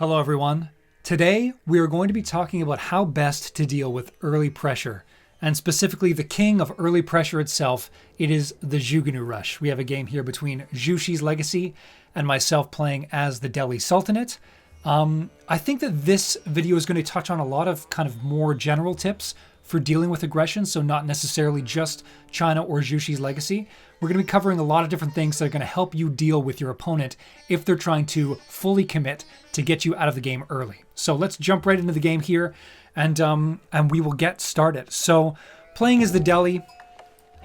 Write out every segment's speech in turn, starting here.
Hello everyone. Today we are going to be talking about how best to deal with early pressure, and specifically the king of early pressure itself. It is the Zhuge rush. We have a game here between Zhuge's Legacy and myself playing as the Delhi Sultanate. I think that this video is going to touch on a lot of kind of more general tips for dealing with aggression, so not necessarily just China or Zhuge's Legacy. We're going to be covering a lot of different things that are going to help you deal with your opponent if they're trying to fully commit to get you out of the game early. So let's jump right into the game here, and we will get started. So playing as the Delhi,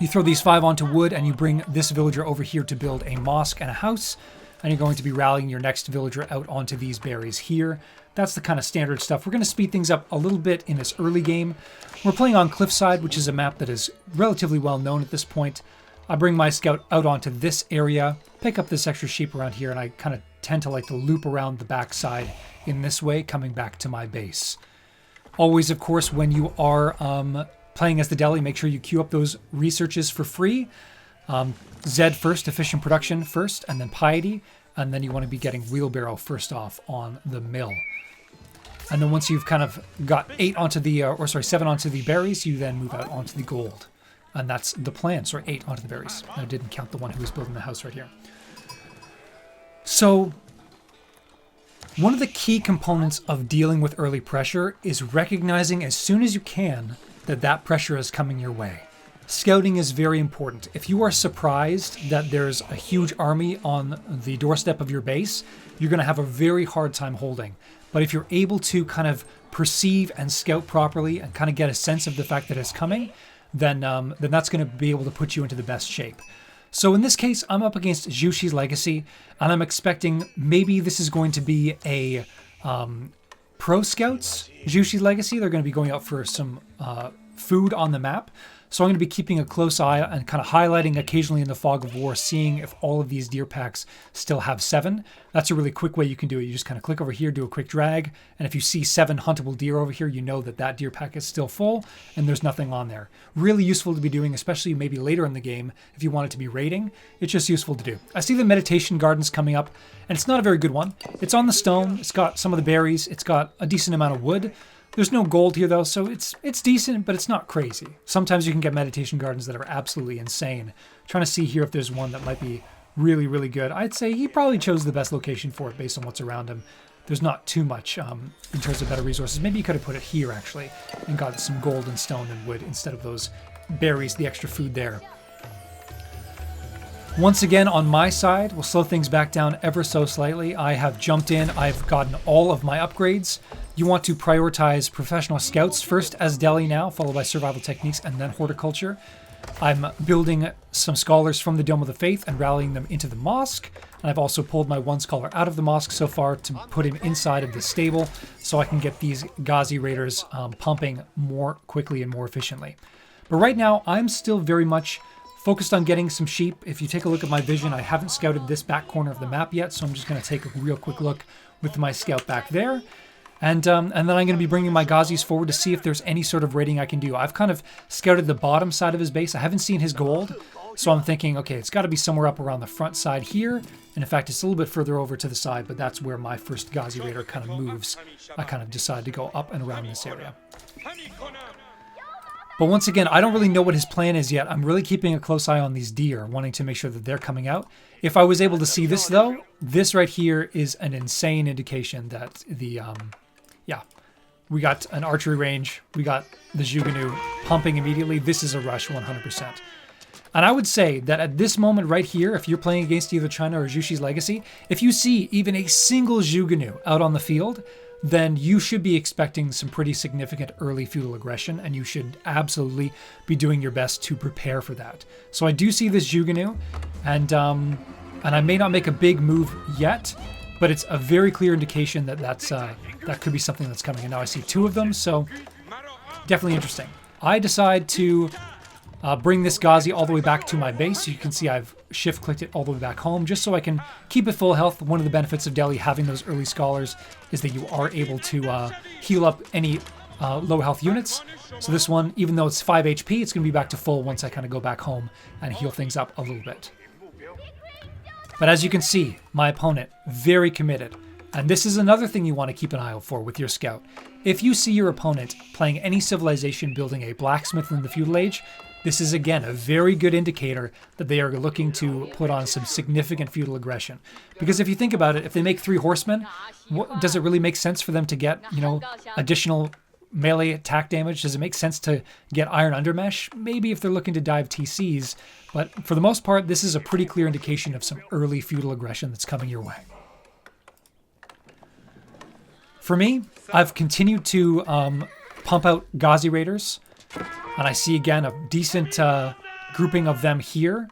you throw these 5 onto wood, and you bring this villager over here to build a mosque and a house, and you're going to be rallying your next villager out onto these berries here. That's the kind of standard stuff. We're going to speed things up a little bit in this early game. We're playing on Cliffside, which is a map that is relatively well known at this point. I bring my scout out onto this area, pick up this extra sheep around here, and I kind of tend to like to loop around the backside in this way, coming back to my base. Always, of course, when you are playing as the Delhi, make sure you queue up those researches for free. Z first, efficient production first, and then piety, and then you want to be getting wheelbarrow first off on the mill. And then once you've kind of got 7 onto the berries, you then move out onto the gold. And that's the plan. Sorry, 8 onto the berries. I didn't count the one who was building the house right here. So one of the key components of dealing with early pressure is recognizing as soon as you can that that pressure is coming your way. Scouting is very important. If you are surprised that there's a huge army on the doorstep of your base, you're going to have a very hard time holding. But if you're able to kind of perceive and scout properly and kind of get a sense of the fact that it's coming, then that's going to be able to put you into the best shape. So in this case, I'm up against Zhuge's Legacy, and I'm expecting maybe this is going to be a pro scouts Zhuge's Legacy. They're going to be going out for some food on the map. So I'm going to be keeping a close eye and kind of highlighting occasionally in the fog of war, seeing if all of these deer packs still have 7. That's a really quick way you can do it. You just kind of click over here, do a quick drag, and if you see 7 huntable deer over here, you know that that deer pack is still full and there's nothing on there. Really useful to be doing, especially maybe later in the game if you want it to be raiding. It's just useful to do. I see the meditation gardens coming up, and it's not a very good one. It's on the stone, it's got some of the berries, it's got a decent amount of wood. There's no gold here though, so it's decent, but it's not crazy. Sometimes you can get meditation gardens that are absolutely insane. I'm trying to see here if there's one that might be really, really good. I'd say he probably chose the best location for it based on what's around him. There's not too much in terms of better resources. Maybe you could have put it here actually and got some gold and stone and wood instead of those berries, the extra food there. Once again, on my side, we'll slow things back down ever so slightly. I have jumped in. I've gotten all of my upgrades. You want to prioritize professional scouts first as Delhi now, followed by survival techniques, and then horticulture. I'm building some scholars from the Dome of the Faith and rallying them into the mosque. And I've also pulled my 1 scholar out of the mosque so far to put him inside of the stable so I can get these Ghazi raiders pumping more quickly and more efficiently. But right now, I'm still very much focused on getting some sheep. If you take a look at my vision, I haven't scouted this back corner of the map yet, so I'm just going to take a real quick look with my scout back there. And then I'm going to be bringing my Ghazis forward to see if there's any sort of raiding I can do. I've kind of scouted the bottom side of his base. I haven't seen his gold, so I'm thinking, okay, it's got to be somewhere up around the front side here. And in fact, it's a little bit further over to the side, but that's where my first Ghazi raider kind of moves. I kind of decide to go up and around this area. But once again, I don't really know what his plan is yet. I'm really keeping a close eye on these deer, wanting to make sure that they're coming out. If I was able to see this, though, this right here is an insane indication that the, yeah, we got an archery range. We got the Zhuge pumping immediately. This is a rush 100%. And I would say that at this moment right here, if you're playing against either China or Zhuge's Legacy, if you see even a single Zhuge out on the field, then you should be expecting some pretty significant early feudal aggression, and you should absolutely be doing your best to prepare for that. So I do see this Zhuge, and I may not make a big move yet, but it's a very clear indication that that could be something that's coming. And now I see 2 of them, so definitely interesting. I decide to bring this Ghazi all the way back to my base. You can see I've shift-clicked it all the way back home just so I can keep it full health. One of the benefits of Delhi having those early scholars is that you are able to heal up any low health units. So this one, even though it's 5 HP, it's going to be back to full once I kind of go back home and heal things up a little bit. But as you can see, my opponent, very committed. And this is another thing you want to keep an eye out for with your scout. If you see your opponent playing any civilization building a blacksmith in the feudal age, this is again a very good indicator that they are looking to put on some significant feudal aggression. Because if you think about it, if they make 3 horsemen, does it really make sense for them to get, additional melee attack damage? Does it make sense to get iron undermesh? Maybe if they're looking to dive TCs, but for the most part, this is a pretty clear indication of some early feudal aggression that's coming your way. For me, I've continued to pump out Ghazi Raiders, and I see again a decent grouping of them here.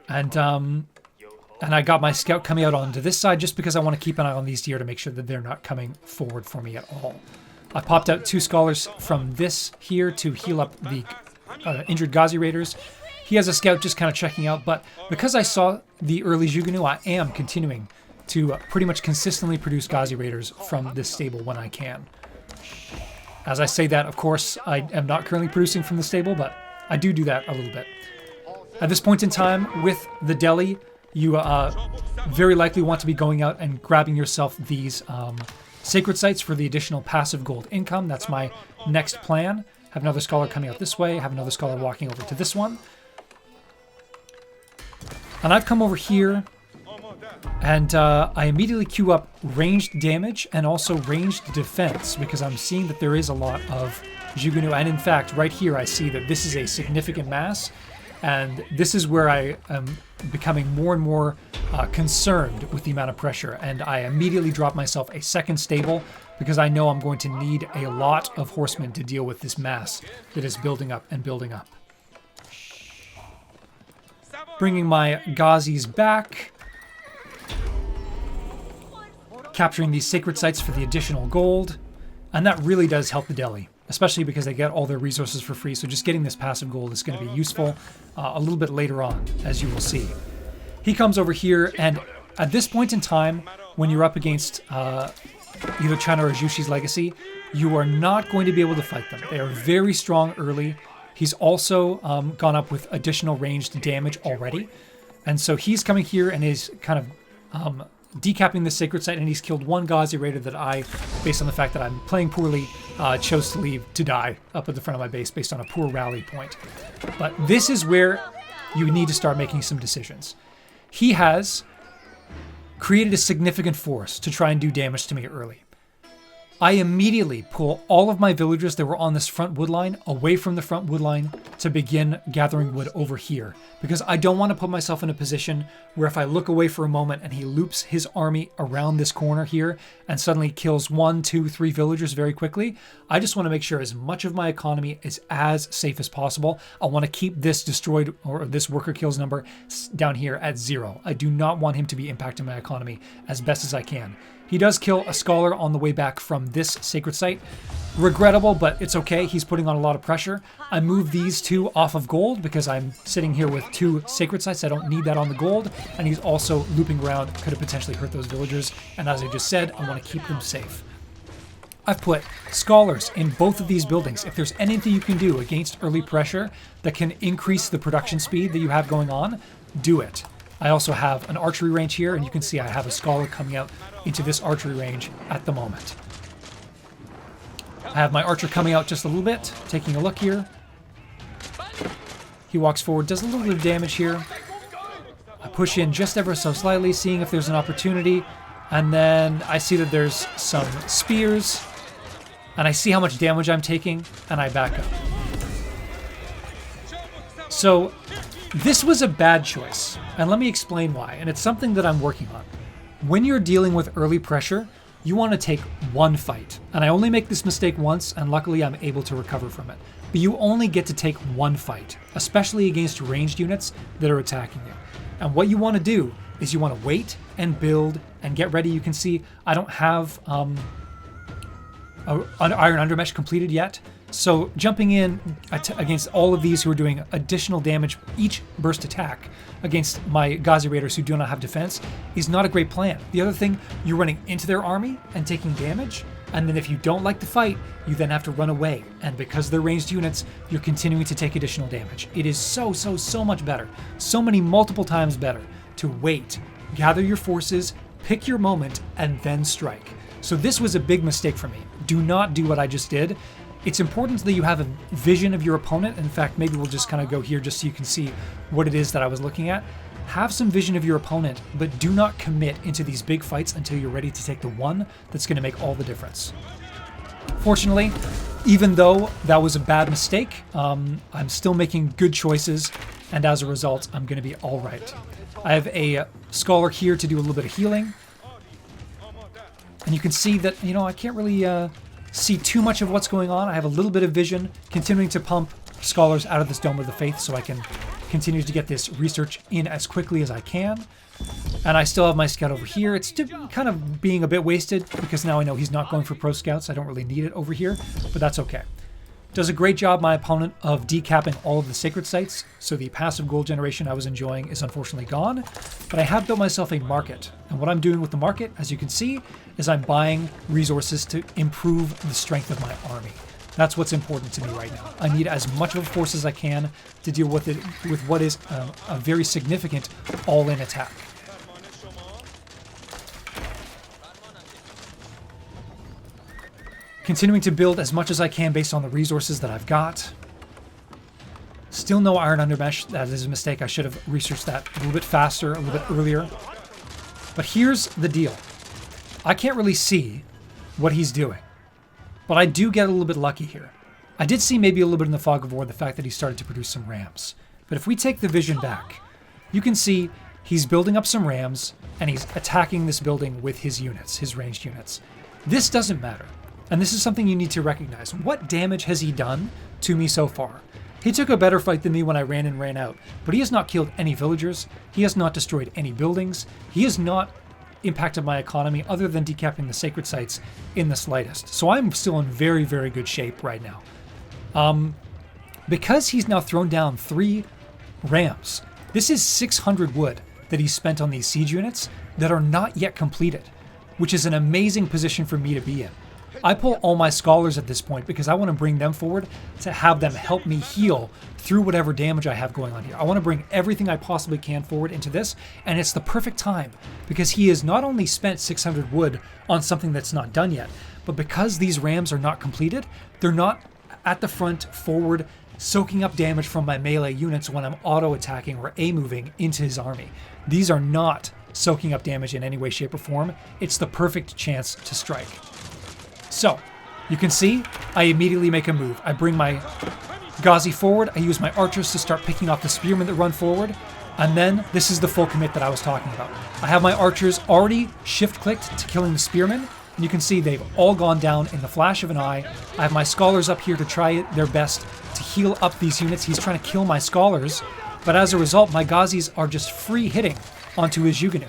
And I got my scout coming out onto this side just because I want to keep an eye on these deer to make sure that they're not coming forward for me at all. I popped out 2 scholars from this here to heal up the injured Ghazi Raiders. He has a scout just kind of checking out, but because I saw the early Zhuge, I am continuing to pretty much consistently produce Ghazi Raiders from this stable when I can. As I say that, of course, I am not currently producing from the stable, but I do that a little bit. At this point in time, with the deli, you very likely want to be going out and grabbing yourself these sacred sites for the additional passive gold income. That's my next plan. Have another scholar coming out this way, have another scholar walking over to this one. And I've come over here, and I immediately queue up ranged damage and also ranged defense, because I'm seeing that there is a lot of Zhuge. And in fact, right here I see that this is a significant mass, and this is where I am becoming more and more concerned with the amount of pressure. And I immediately drop myself a second stable because I know I'm going to need a lot of horsemen to deal with this mass that is building up and building up. Bringing my Ghazis back. Capturing these sacred sites for the additional gold. And that really does help the deli, especially because they get all their resources for free. So just getting this passive gold is going to be useful a little bit later on, as you will see. He comes over here, and at this point in time, when you're up against either China or Jushi's Legacy, you are not going to be able to fight them. They are very strong early. He's also gone up with additional ranged damage already. And so he's coming here and is kind of decapping the sacred site, and he's killed 1 Ghazi Raider that I, based on the fact that I'm playing poorly, chose to leave to die up at the front of my base based on a poor rally point. But this is where you need to start making some decisions. He has created a significant force to try and do damage to me early. I immediately pull all of my villagers that were on this front wood line away from the front wood line to begin gathering wood over here, because I don't want to put myself in a position where if I look away for a moment and he loops his army around this corner here and suddenly kills 1, 2, 3 villagers very quickly. I just want to make sure as much of my economy is as safe as possible. I want to keep this destroyed or this worker kills number down here at 0. I do not want him to be impacting my economy as best as I can. He does kill a scholar on the way back from this sacred site. Regrettable, but it's okay. He's putting on a lot of pressure. I move these 2 off of gold because I'm sitting here with 2 sacred sites. I don't need that on the gold. And he's also looping around, could have potentially hurt those villagers. And as I just said, I want to keep them safe. I've put scholars in both of these buildings. If there's anything you can do against early pressure that can increase the production speed that you have going on, do it. I also have an archery range here, and you can see I have a scholar coming out into this archery range at the moment. I have my archer coming out just a little bit, taking a look here. He walks forward, does a little bit of damage here. I push in just ever so slightly, seeing if there's an opportunity, and then I see that there's some spears, and I see how much damage I'm taking, and I back up. So this was a bad choice, and let me explain why, and it's something that I'm working on. When you're dealing with early pressure, you want to take 1 fight. And I only make this mistake once, and luckily I'm able to recover from it. But you only get to take 1 fight, especially against ranged units that are attacking you. And what you want to do is you want to wait and build and get ready. You can see I don't have an Iron Undermesh completed yet. So jumping in against all of these who are doing additional damage each burst attack against my Ghazi Raiders who do not have defense is not a great plan. The other thing, you're running into their army and taking damage, and then if you don't like the fight, you then have to run away. And because they're ranged units, you're continuing to take additional damage. It is so much better, so many multiple times better to wait, gather your forces, pick your moment and then strike. So this was a big mistake for me. Do not do what I just did. It's important that you have a vision of your opponent. In fact, maybe we'll just kind of go here just so you can see what it is that I was looking at. Have some vision of your opponent, but do not commit into these big fights until you're ready to take the one that's going to make all the difference. Fortunately, even though that was a bad mistake, I'm still making good choices, and as a result, I'm going to be all right. I have a scholar here to do a little bit of healing, and you can see that, you know, I can't really see too much of what's going on. I have a little bit of vision, continuing to pump scholars out of this Dome of the Faith so I can continue to get this research in as quickly as I can. And I still have my scout over here. It's kind of being a bit wasted because now I know he's not going for pro scouts. I don't really need it over here, but that's okay. Does a great job, my opponent, of decapping all of the sacred sites, so the passive gold generation I was enjoying is unfortunately gone, but I have built myself a market, and what I'm doing with the market, as you can see, is I'm buying resources to improve the strength of my army. That's what's important to me right now. I need as much of a force as I can to deal with it, with what is a very significant all-in attack. Continuing to build as much as I can based on the resources that I've got. Still no iron undermesh. That is a mistake. I should have researched that a little bit faster, a little bit earlier. But here's the deal. I can't really see what he's doing, but I do get a little bit lucky here. I did see maybe a little bit in the Fog of War the fact that he started to produce some rams. But if we take the vision back, you can see he's building up some rams and he's attacking this building with his units, his ranged units. This doesn't matter. And this is something you need to recognize. What damage has he done to me so far? He took a better fight than me when I ran in, ran out, but he has not killed any villagers. He has not destroyed any buildings. He has not impacted my economy other than decapping the sacred sites in the slightest. So I'm still in very, very good shape right now. Because he's now thrown down 3 rams, this is 600 wood that he's spent on these siege units that are not yet completed, which is an amazing position for me to be in. I pull all my scholars at this point because I want to bring them forward to have them help me heal through whatever damage I have going on here. I want to bring everything I possibly can forward into this, and it's the perfect time because he has not only spent 600 wood on something that's not done yet, but because these rams are not completed, they're not at the front forward soaking up damage from my melee units when I'm auto-attacking or A-moving into his army. These are not soaking up damage in any way, shape, or form. It's the perfect chance to strike. So, you can see, I immediately make a move. I bring my Ghazi forward, I use my archers to start picking off the spearmen that run forward, and then this is the full commit that I was talking about. I have my archers already shift-clicked to killing the spearmen, and you can see they've all gone down in the flash of an eye. I have my scholars up here to try their best to heal up these units. He's trying to kill my scholars, but as a result, my Ghazis are just free hitting onto his Zhuge,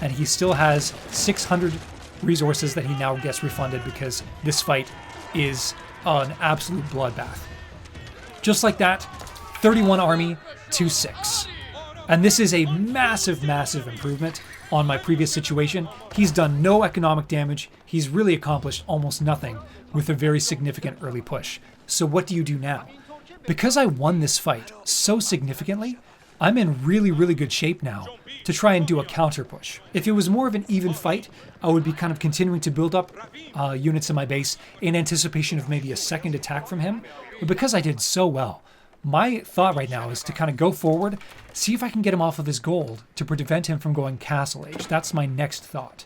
and he still has 600 resources that he now gets refunded because this fight is an absolute bloodbath. Just like that, 31 army to 6. And this is a massive, massive improvement on my previous situation. He's done no economic damage. He's really accomplished almost nothing with a very significant early push. So what do you do now? Because I won this fight so significantly, I'm in really, really good shape now to try and do a counter push. If it was more of an even fight, I would be kind of continuing to build up units in my base in anticipation of maybe a second attack from him. But because I did so well, my thought right now is to kind of go forward, see if I can get him off of his gold to prevent him from going Castle Age. That's my next thought.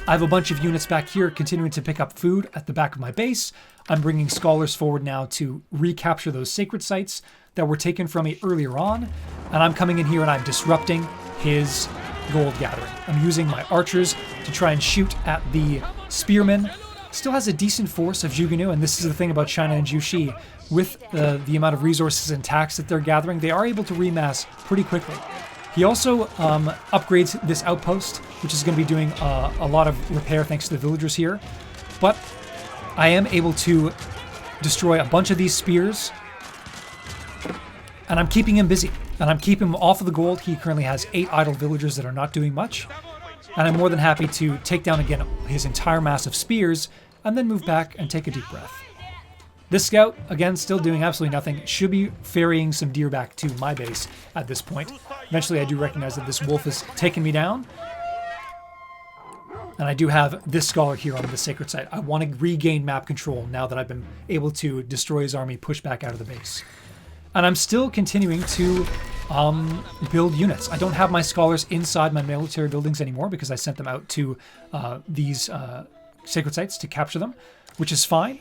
I have a bunch of units back here continuing to pick up food at the back of my base. I'm bringing scholars forward now to recapture those sacred sites that were taken from me earlier on. And I'm coming in here and I'm disrupting his gold gathering. I'm using my archers to try and shoot at the spearmen. Still has a decent force of Zhuge, and this is the thing about China and Jushi. With the amount of resources and tax that they're gathering, they are able to remass pretty quickly. He also upgrades this outpost, which is going to be doing a lot of repair thanks to the villagers here. But I am able to destroy a bunch of these spears, and I'm keeping him busy. And I'm keeping him off of the gold. He currently has 8 idle villagers that are not doing much. And I'm more than happy to take down again his entire mass of spears, and then move back and take a deep breath. This scout, again, still doing absolutely nothing, should be ferrying some deer back to my base at this point. Eventually I do recognize that this wolf has taken me down. And I do have this scholar here on the sacred site. I want to regain map control now that I've been able to destroy his army, push back out of the base. And I'm still continuing to build units. I don't have my scholars inside my military buildings anymore because I sent them out to these sacred sites to capture them, which is fine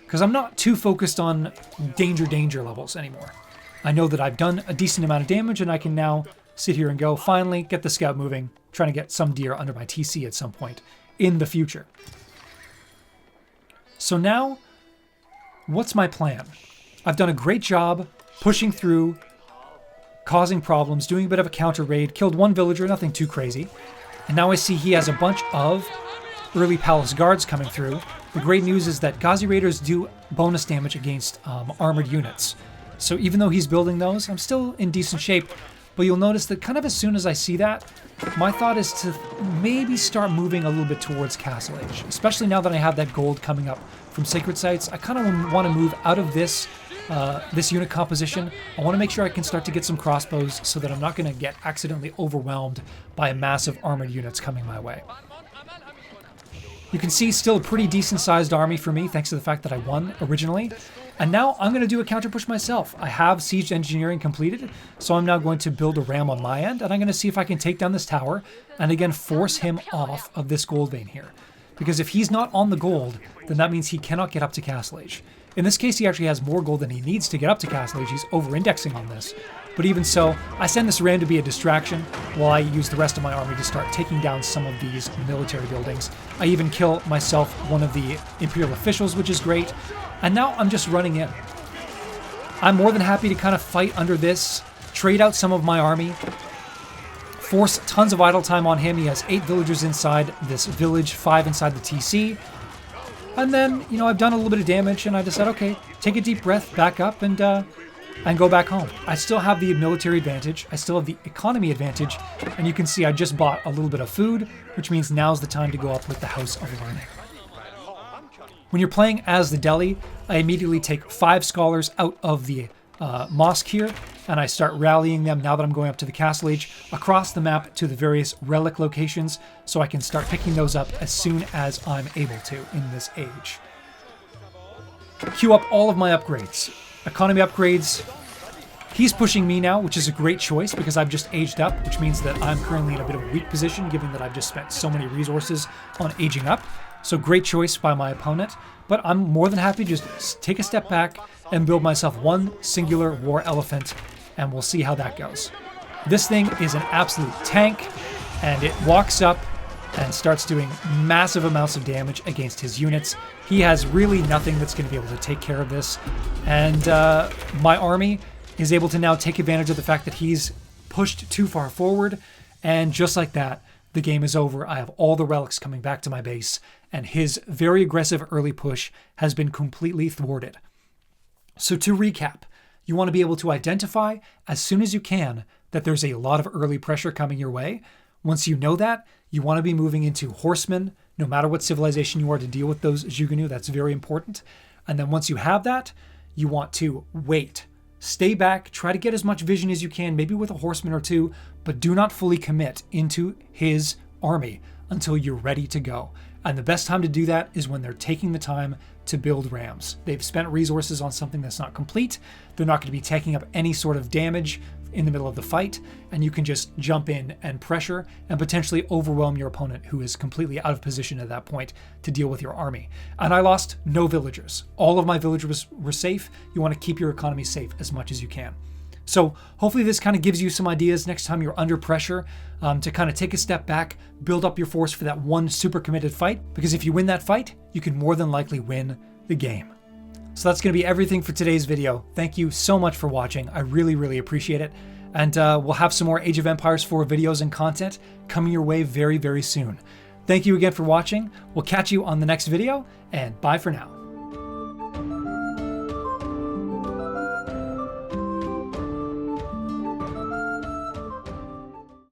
because I'm not too focused on danger levels anymore. I know that I've done a decent amount of damage and I can now sit here and go, finally, get the scout moving, trying to get some deer under my TC at some point in the future. So now, what's my plan? I've done a great job pushing through, causing problems, doing a bit of a counter raid, killed one villager, nothing too crazy. And now I see he has a bunch of early palace guards coming through. The great news is that Ghazi raiders do bonus damage against armored units. So even though he's building those, I'm still in decent shape. But you'll notice that kind of as soon as I see that, my thought is to maybe start moving a little bit towards Castle Age. Especially now that I have that gold coming up from sacred sites. I kind of want to move out of this unit composition. I want to make sure I can start to get some crossbows so that I'm not going to get accidentally overwhelmed by massive armored units coming my way. You can see still a pretty decent sized army for me thanks to the fact that I won originally. And now I'm going to do a counter push myself. I have siege engineering completed, so I'm now going to build a ram on my end, and I'm going to see if I can take down this tower and again force him off of this gold vein here. Because if he's not on the gold, then that means he cannot get up to Castle Age. In this case, he actually has more gold than he needs to get up to Castle Age. He's over-indexing on this. But even so, I send this ram to be a distraction while I use the rest of my army to start taking down some of these military buildings. I even kill myself one of the Imperial officials, which is great. And now I'm just running in. I'm more than happy to kind of fight under this, trade out some of my army, force tons of idle time on him. He has 8 villagers inside this village, 5 inside the TC. And then, you know, I've done a little bit of damage and I decided, okay, take a deep breath, back up and go back home. I still have the military advantage. I still have the economy advantage. And you can see I just bought a little bit of food, which means now's the time to go up with the House of Learning. When you're playing as the Delhi, I immediately take 5 scholars out of the mosque here, and I start rallying them now that I'm going up to the Castle Age across the map to the various relic locations, so I can start picking those up as soon as I'm able to in this age. Queue up all of my upgrades. Economy upgrades. He's pushing me now, which is a great choice because I've just aged up, which means that I'm currently in a bit of a weak position given that I've just spent so many resources on aging up. So great choice by my opponent, but I'm more than happy to just take a step back and build myself one singular war elephant, and we'll see how that goes. This thing is an absolute tank, and it walks up and starts doing massive amounts of damage against his units. He has really nothing that's going to be able to take care of this, and my army is able to now take advantage of the fact that he's pushed too far forward, and just like that, the game is over. I have all the relics coming back to my base, and his very aggressive early push has been completely thwarted. So to recap, you want to be able to identify as soon as you can that there's a lot of early pressure coming your way. Once you know that, you want to be moving into horsemen, no matter what civilization you are, to deal with those Zhuge. That's very important. And then once you have that, you want to wait. Stay back, try to get as much vision as you can, maybe with a horseman or two, but do not fully commit into his army until you're ready to go. And the best time to do that is when they're taking the time to build rams. They've spent resources on something that's not complete. They're not going to be taking up any sort of damage in the middle of the fight, and you can just jump in and pressure and potentially overwhelm your opponent who is completely out of position at that point to deal with your army. And I lost no villagers. All of my villagers were safe. You want to keep your economy safe as much as you can. So hopefully this kind of gives you some ideas next time you're under pressure to kind of take a step back, build up your force for that one super committed fight, because if you win that fight, you can more than likely win the game. So that's going to be everything for today's video. Thank you so much for watching. I really appreciate it. And we'll have some more Age of Empires 4 videos and content coming your way very soon. Thank you again for watching. We'll catch you on the next video, and bye for now.